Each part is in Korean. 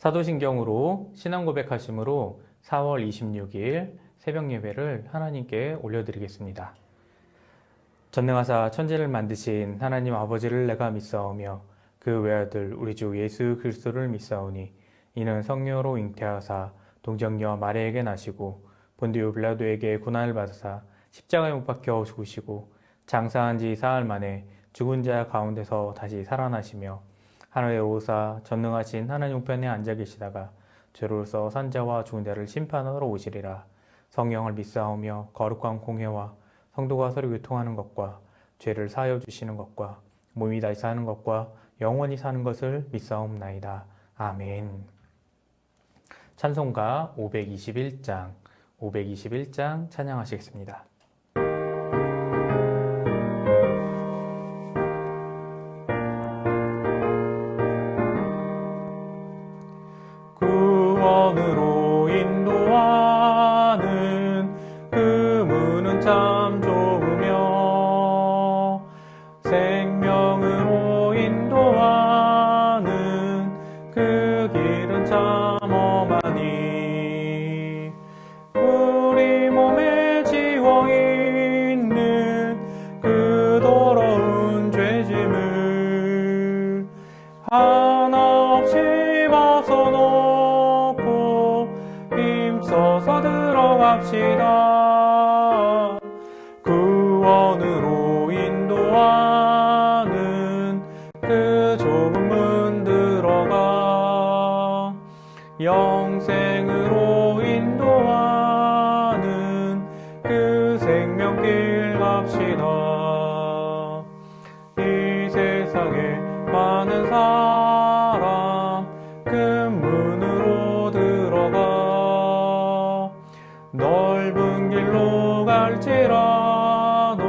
사도신경으로 신앙 고백하심으로 4월 26일 새벽 예배를 하나님께 올려드리겠습니다. 전능하사 천지를 만드신 하나님 아버지를 내가 믿사오며 그 외아들 우리 주 예수 그리스도를 믿사오니 이는 성령으로 잉태하사 동정녀 마리아에게 나시고 본디오 빌라도에게 고난을 받으사 십자가에 못 박혀 죽으시고 장사한 지 사흘 만에 죽은 자 가운데서 다시 살아나시며 하늘에 오사 전능하신 하나님 우편에 앉아 계시다가 죄로서 산자와 죽은 자를 심판하러 오시리라. 성령을 믿사오며 거룩한 공회와 성도가 서로 교통하는 것과 죄를 사하여 주시는 것과 몸이 다시 사는 것과 영원히 사는 것을 믿사옵나이다. 아멘. 찬송가 521장 찬양하시겠습니다. 구원으로 인도하는 그 문은 참 좁으며 생명으로 인도하는 그 길은 참 험하니 우리 몸에 지워 있는 그 더러운 죄짐을 하나 없이 벗어놓고 힘써서 들어갑시다. 구원으로 인도하는 그 좁은 문 들어가 영생으로 인도하는 그 생명길 갑시다. 이 세상에 많은 사람 큰 문으로 들어가 넓은 길로 갈지라도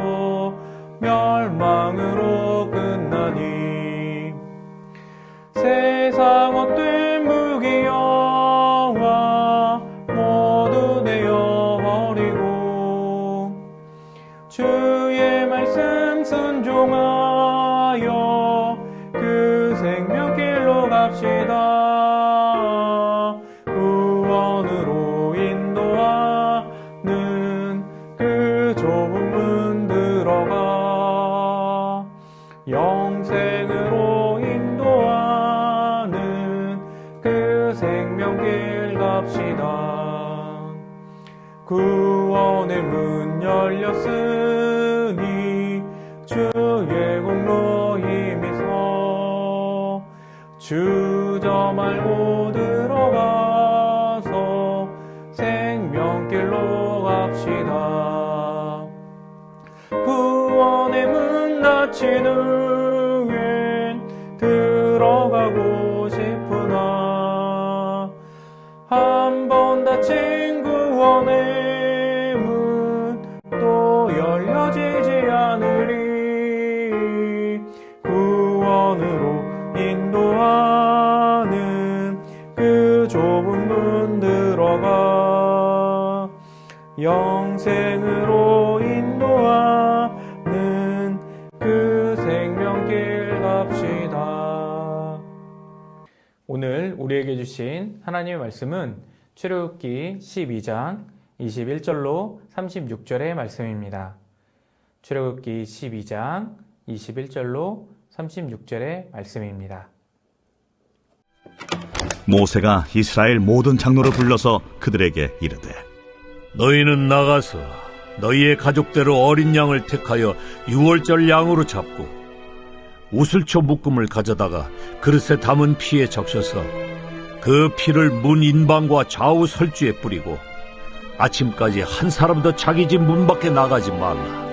멸망으로 끝나니 세상 헛된 무기여와 모두 내어버리고 주의 말씀 순종하여 그 생명길로 갑시다. 구원으로 인도하는 그 좁은 문 들어가 영생으로 인도하는 그 생명길 갑시다. 구원의 문 열렸으니 주의 공로 힘입어 주저 말고 들어가서 생명길로 갑시다. 구원의 문 닫힌 후엔 들어가고 싶으나 한 번 닫힌 구원의 문 또 열려지지 않으리. 구원으로 인도하는 그 좁은 문 들어가 영생으로 인도하는 그 생명길 갑시다. 오늘 우리에게 주신 하나님의 말씀은 출애굽기 12장 21절로 36절의 말씀입니다. 출애굽기 12장 21절로 36절의 말씀입니다. 모세가 이스라엘 모든 장로를 불러서 그들에게 이르되 너희는 나가서 너희의 가족대로 어린 양을 택하여 유월절 양으로 잡고 우슬초 묶음을 가져다가 그릇에 담은 피에 적셔서 그 피를 문 인방과 좌우 설주에 뿌리고 아침까지 한 사람도 자기 집 문 밖에 나가지 말라.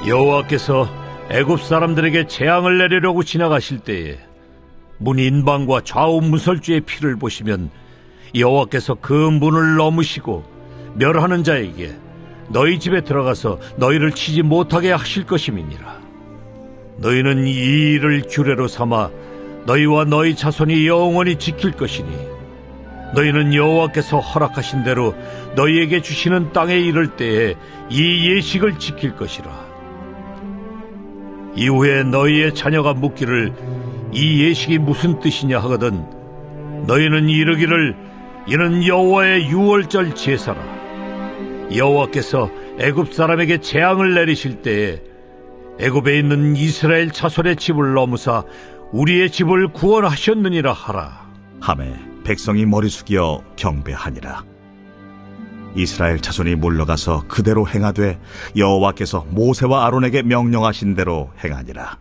여호와께서 애굽 사람들에게 재앙을 내리려고 지나가실 때에 문 인방과 좌우 문설주의 피를 보시면 여호와께서 그 문을 넘으시고 멸하는 자에게 너희 집에 들어가서 너희를 치지 못하게 하실 것임이니라. 너희는 이 일을 규례로 삼아 너희와 너희 자손이 영원히 지킬 것이니 너희는 여호와께서 허락하신 대로 너희에게 주시는 땅에 이를 때에 이 예식을 지킬 것이라. 이후에 너희의 자녀가 묻기를 이 예식이 무슨 뜻이냐 하거든 너희는 이르기를 이는 여호와의 유월절 제사라. 여호와께서 애굽 사람에게 재앙을 내리실 때에 애굽에 있는 이스라엘 자손의 집을 넘으사 우리의 집을 구원하셨느니라 하라. 하매 백성이 머리 숙여 경배하니라. 이스라엘 자손이 물러가서 그대로 행하되 여호와께서 모세와 아론에게 명령하신 대로 행하니라.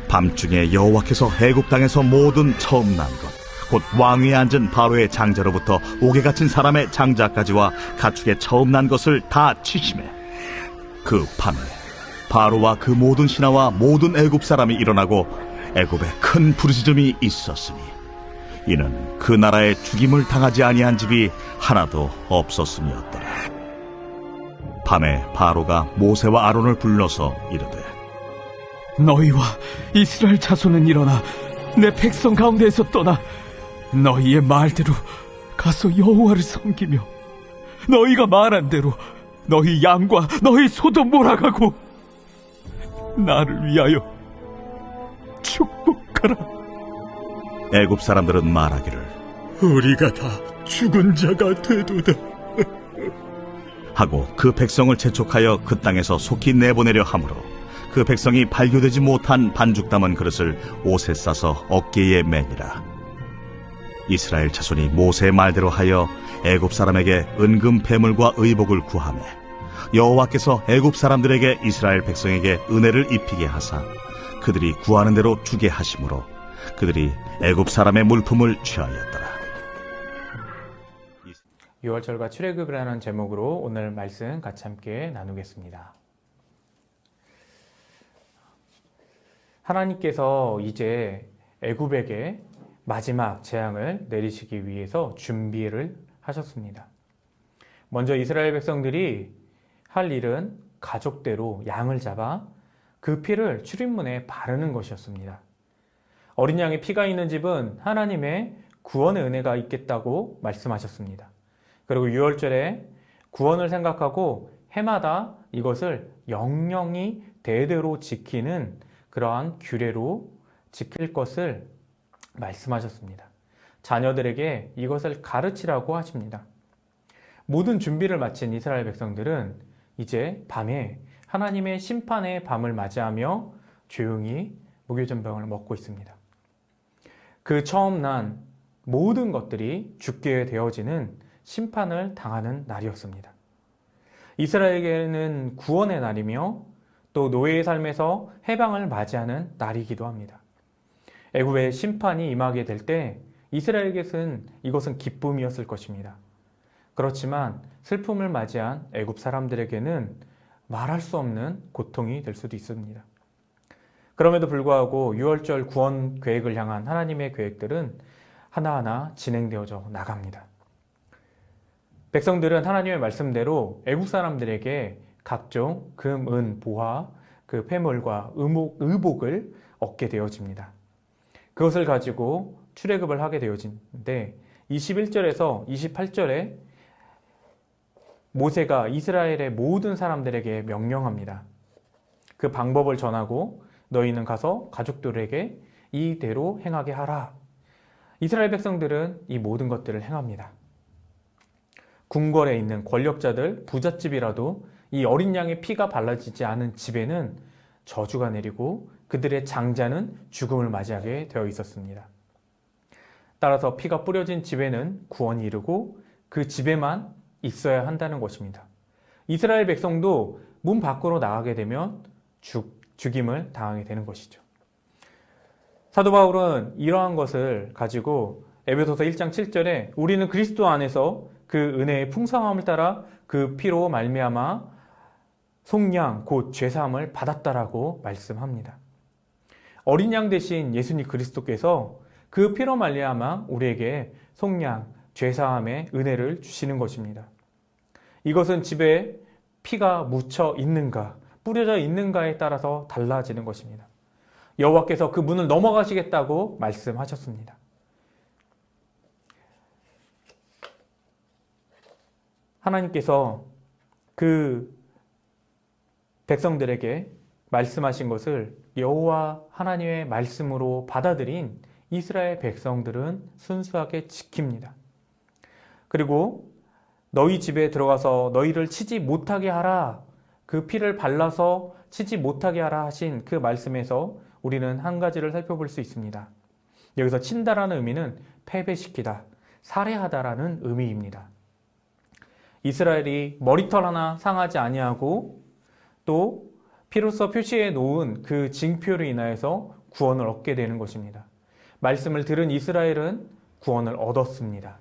밤중에 여호와께서 애굽 땅에서 모든 처음 난 것 곧 왕위에 앉은 바로의 장자로부터 옥에 갇힌 사람의 장자까지와 가축의 처음 난 것을 다 치심해 그 밤에 바로와 그 모든 신하와 모든 애굽 사람이 일어나고 애굽에 큰 부르짖음이 있었으니 이는 그 나라에 죽임을 당하지 아니한 집이 하나도 없었음이었더라. 밤에 바로가 모세와 아론을 불러서 이르되 너희와 이스라엘 자손은 일어나 내 백성 가운데에서 떠나 너희의 말대로 가서 여호와를 섬기며 너희가 말한 대로 너희 양과 너희 소도 몰아가고 나를 위하여 축복하라. 애굽 사람들은 말하기를 우리가 다 죽은 자가 되도다 하고 그 백성을 재촉하여 그 땅에서 속히 내보내려 하므로 그 백성이 발교되지 못한 반죽 담은 그릇을 옷에 싸서 어깨에 매니라. 이스라엘 자손이 모세의 말대로 하여 애굽 사람에게 은금 패물과 의복을 구하매 여호와께서 애굽 사람들에게 이스라엘 백성에게 은혜를 입히게 하사 그들이 구하는 대로 주게 하심으로 그들이 애굽 사람의 물품을 취하였더라. 유월절과 출애굽이라는 제목으로 오늘 말씀 같이 함께 나누겠습니다. 하나님께서 이제 애굽에게 마지막 재앙을 내리시기 위해서 준비를 하셨습니다. 먼저 이스라엘 백성들이 할 일은 가족대로 양을 잡아 그 피를 출입문에 바르는 것이었습니다. 어린 양의 피가 있는 집은 하나님의 구원의 은혜가 있겠다고 말씀하셨습니다. 그리고 유월절에 구원을 생각하고 해마다 이것을 영영이 대대로 지키는 그러한 규례로 지킬 것을 말씀하셨습니다. 자녀들에게 이것을 가르치라고 하십니다. 모든 준비를 마친 이스라엘 백성들은 이제 밤에 하나님의 심판의 밤을 맞이하며 조용히 무교전병을 먹고 있습니다. 그 처음 난 모든 것들이 죽게 되어지는 심판을 당하는 날이었습니다. 이스라엘에게는 구원의 날이며 또 노예의 삶에서 해방을 맞이하는 날이기도 합니다. 애굽의 심판이 임하게 될 때 이스라엘에게는 이것은 기쁨이었을 것입니다. 그렇지만 슬픔을 맞이한 애굽 사람들에게는 말할 수 없는 고통이 될 수도 있습니다. 그럼에도 불구하고 유월절 구원 계획을 향한 하나님의 계획들은 하나하나 진행되어져 나갑니다. 백성들은 하나님의 말씀대로 애국 사람들에게 각종 금, 은, 보화, 그 폐물과 의복을 얻게 되어집니다. 그것을 가지고 출애굽을 하게 되어지는데 21절에서 28절에 모세가 이스라엘의 모든 사람들에게 명령합니다. 그 방법을 전하고 너희는 가서 가족들에게 이대로 행하게 하라. 이스라엘 백성들은 이 모든 것들을 행합니다. 궁궐에 있는 권력자들, 부잣집이라도 이 어린 양의 피가 발라지지 않은 집에는 저주가 내리고 그들의 장자는 죽음을 맞이하게 되어 있었습니다. 따라서 피가 뿌려진 집에는 구원이 이르고 그 집에만 있어야 한다는 것입니다. 이스라엘 백성도 문 밖으로 나가게 되면 죽임을 당하게 되는 것이죠. 사도 바울은 이러한 것을 가지고 에베소서 1장 7절에 우리는 그리스도 안에서 그 은혜의 풍성함을 따라 그 피로 말미암아 속량 곧 죄사함을 받았다라고 말씀합니다. 어린 양 대신 예수님 그리스도께서 그 피로 말미암아 우리에게 속량 죄사함의 은혜를 주시는 것입니다. 이것은 집에 피가 묻혀 있는가 뿌려져 있는가에 따라서 달라지는 것입니다. 여호와께서 그 문을 넘어가시겠다고 말씀하셨습니다. 하나님께서 그 백성들에게 말씀하신 것을 여호와 하나님의 말씀으로 받아들인 이스라엘 백성들은 순수하게 지킵니다. 그리고 너희 집에 들어가서 너희를 치지 못하게 하라, 그 피를 발라서 치지 못하게 하라 하신 그 말씀에서 우리는 한 가지를 살펴볼 수 있습니다. 여기서 친다라는 의미는 패배시키다, 살해하다라는 의미입니다. 이스라엘이 머리털 하나 상하지 아니하고 또 피로써 표시해 놓은 그 징표로 인하여서 구원을 얻게 되는 것입니다. 말씀을 들은 이스라엘은 구원을 얻었습니다.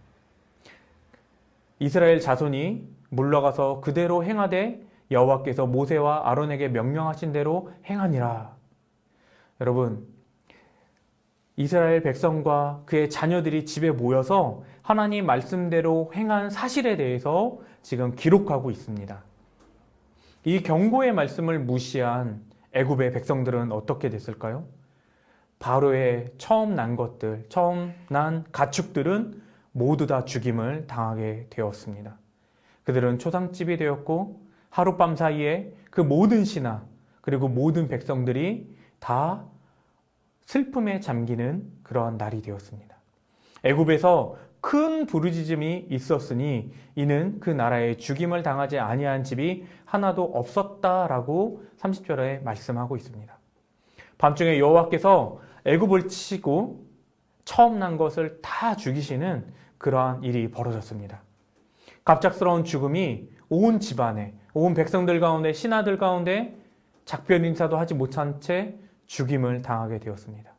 이스라엘 자손이 물러가서 그대로 행하되 여호와께서 모세와 아론에게 명령하신 대로 행하니라. 여러분, 이스라엘 백성과 그의 자녀들이 집에 모여서 하나님 말씀대로 행한 사실에 대해서 지금 기록하고 있습니다. 이 경고의 말씀을 무시한 애굽의 백성들은 어떻게 됐을까요? 바로의 처음 난 것들, 처음 난 가축들은 모두 다 죽임을 당하게 되었습니다. 그들은 초상집이 되었고 하룻밤 사이에 그 모든 신하 그리고 모든 백성들이 다 슬픔에 잠기는 그러한 날이 되었습니다. 애굽에서 큰 부르짖음이 있었으니 이는 그 나라에 죽임을 당하지 아니한 집이 하나도 없었다라고 30절에 말씀하고 있습니다. 밤중에 여호와께서 애굽을 치시고 처음 난 것을 다 죽이시는 그러한 일이 벌어졌습니다. 갑작스러운 죽음이 온 집안에, 온 백성들 가운데, 신하들 가운데 작별 인사도 하지 못한 채 죽임을 당하게 되었습니다.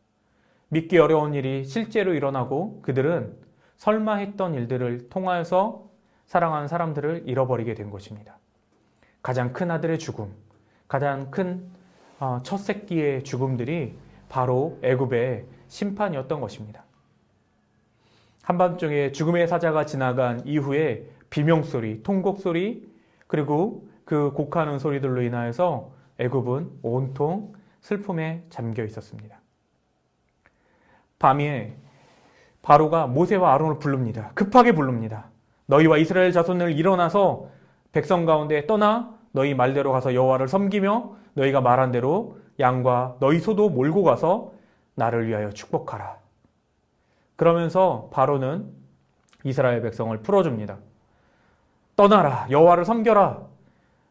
믿기 어려운 일이 실제로 일어나고 그들은 설마 했던 일들을 통하여서 사랑하는 사람들을 잃어버리게 된 것입니다. 가장 큰 아들의 죽음, 가장 큰 첫 새끼의 죽음들이 바로 애굽의 심판이었던 것입니다. 한밤중에 죽음의 사자가 지나간 이후에 비명소리, 통곡소리, 그리고 그 곡하는 소리들로 인하여서 애굽은 온통 슬픔에 잠겨 있었습니다. 밤에 바로가 모세와 아론을 부릅니다. 급하게 부릅니다. 너희와 이스라엘 자손을 일어나서 백성 가운데 떠나 너희 말대로 가서 여호와를 섬기며 너희가 말한 대로 양과 너희 소도 몰고 가서 나를 위하여 축복하라. 그러면서 바로는 이스라엘 백성을 풀어줍니다. 떠나라, 여호와를 섬겨라,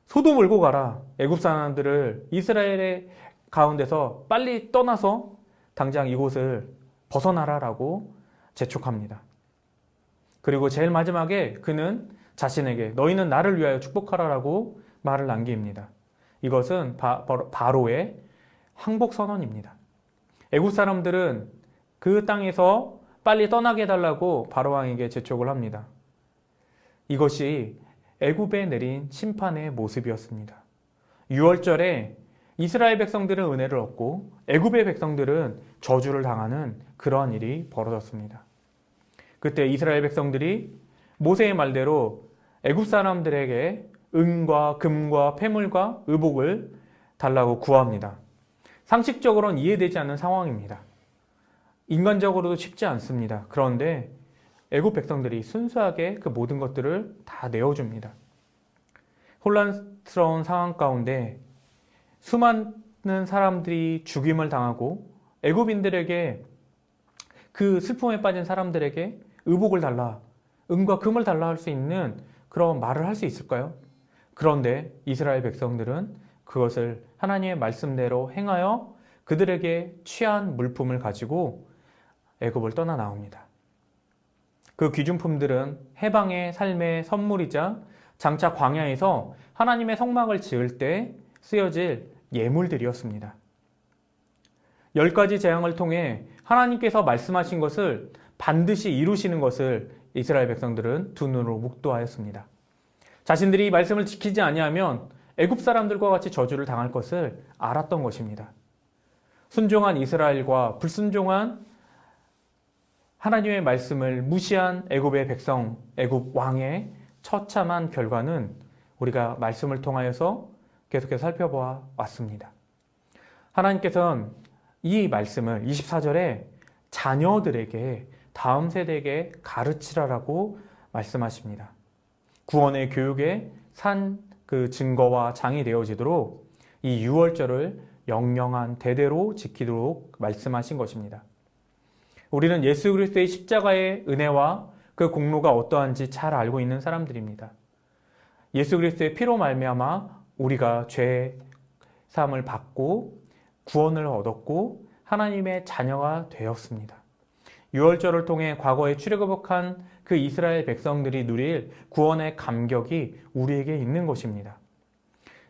소도 몰고 가라. 애굽 사람들을 이스라엘의 가운데서 빨리 떠나서 당장 이곳을 벗어나라라고 재촉합니다. 그리고 제일 마지막에 그는 자신에게 너희는 나를 위하여 축복하라라고 말을 남깁니다. 이것은 바로의 항복 선언입니다. 애굽 사람들은 그 땅에서 빨리 떠나게 해달라고 바로 왕에게 재촉을 합니다. 이것이 애굽에 내린 심판의 모습이었습니다. 6월절에 이스라엘 백성들은 은혜를 얻고 애굽의 백성들은 저주를 당하는 그러한 일이 벌어졌습니다. 그때 이스라엘 백성들이 모세의 말대로 애굽 사람들에게 은과 금과 폐물과 의복을 달라고 구합니다. 상식적으로는 이해되지 않는 상황입니다. 인간적으로도 쉽지 않습니다. 그런데 애굽 백성들이 순수하게 그 모든 것들을 다 내어줍니다. 혼란스러운 상황 가운데 수많은 사람들이 죽임을 당하고 애굽인들에게 그 슬픔에 빠진 사람들에게 의복을 달라, 은과 금을 달라 할 수 있는 그런 말을 할 수 있을까요? 그런데 이스라엘 백성들은 그것을 하나님의 말씀대로 행하여 그들에게 취한 물품을 가지고 애굽을 떠나 나옵니다. 그 귀중품들은 해방의 삶의 선물이자 장차 광야에서 하나님의 성막을 지을 때 쓰여질 예물들이었습니다. 10가지 재앙을 통해 하나님께서 말씀하신 것을 반드시 이루시는 것을 이스라엘 백성들은 두 눈으로 묵도하였습니다. 자신들이 이 말씀을 지키지 아니하면 애굽 사람들과 같이 저주를 당할 것을 알았던 것입니다. 순종한 이스라엘과 불순종한 하나님의 말씀을 무시한 애굽의 백성, 애굽 왕의 처참한 결과는 우리가 말씀을 통하여서 계속해서 살펴보아 왔습니다. 하나님께서는 이 말씀을 24절에 자녀들에게, 다음 세대에게 가르치라라고 말씀하십니다. 구원의 교육에 산 그 증거와 장이 되어지도록 이 6월절을 영영한 대대로 지키도록 말씀하신 것입니다. 우리는 예수 그리스도의 십자가의 은혜와 그 공로가 어떠한지 잘 알고 있는 사람들입니다. 예수 그리스도의 피로 말미암아 우리가 죄 사함을 받고 구원을 얻었고 하나님의 자녀가 되었습니다. 유월절을 통해 과거에 출애굽한 그 이스라엘 백성들이 누릴 구원의 감격이 우리에게 있는 것입니다.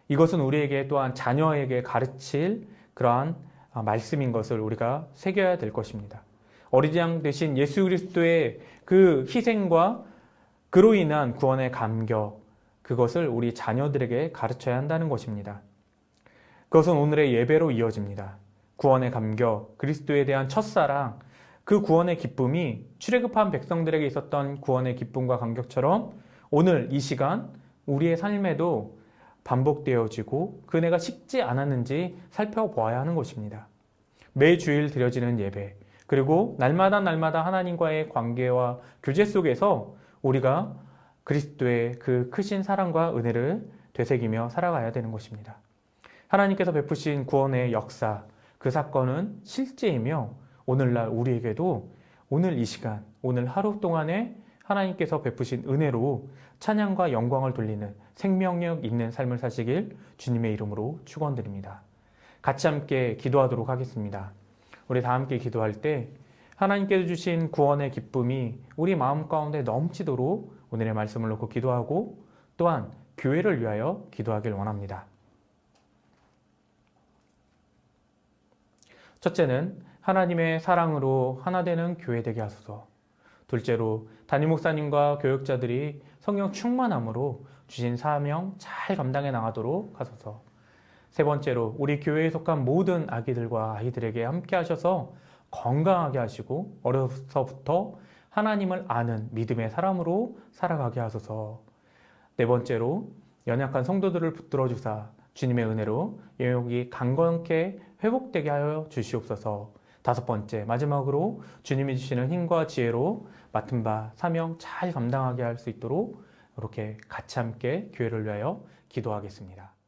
이것은 우리에게 또한 자녀에게 가르칠 그러한 말씀인 것을 우리가 새겨야 될 것입니다. 어린 양 대신 예수 그리스도의 그 희생과 그로 인한 구원의 감격, 그것을 우리 자녀들에게 가르쳐야 한다는 것입니다. 그것은 오늘의 예배로 이어집니다. 구원의 감격, 그리스도에 대한 첫사랑, 그 구원의 기쁨이 출애굽한 백성들에게 있었던 구원의 기쁨과 감격처럼 오늘 이 시간 우리의 삶에도 반복되어지고 그 은혜가 식지 않았는지 살펴보아야 하는 것입니다. 매주일 드려지는 예배, 그리고 날마다 하나님과의 관계와 교제 속에서 우리가 그리스도의 그 크신 사랑과 은혜를 되새기며 살아가야 되는 것입니다. 하나님께서 베푸신 구원의 역사, 그 사건은 실제이며 오늘날 우리에게도 오늘 이 시간, 오늘 하루 동안에 하나님께서 베푸신 은혜로 찬양과 영광을 돌리는 생명력 있는 삶을 사시길 주님의 이름으로 축원드립니다. 같이 함께 기도하도록 하겠습니다. 우리 다 함께 기도할 때 하나님께서 주신 구원의 기쁨이 우리 마음 가운데 넘치도록 오늘의 말씀을 놓고 기도하고 또한 교회를 위하여 기도하길 원합니다. 첫째는 하나님의 사랑으로 하나 되는 교회 되게 하소서. 둘째로 담임 목사님과 교역자들이 성령 충만함으로 주신 사명 잘 감당해 나가도록 하소서. 세 번째로 우리 교회에 속한 모든 아기들과 아이들에게 함께 하셔서 건강하게 하시고 어려서부터 하나님을 아는 믿음의 사람으로 살아가게 하소서. 네 번째로 연약한 성도들을 붙들어 주사 주님의 은혜로 영역이 강건케 회복되게 하여 주시옵소서. 다섯 번째, 마지막으로 주님이 주시는 힘과 지혜로 맡은 바 사명 잘 감당하게 할 수 있도록 이렇게 같이 함께 교회를 위하여 기도하겠습니다.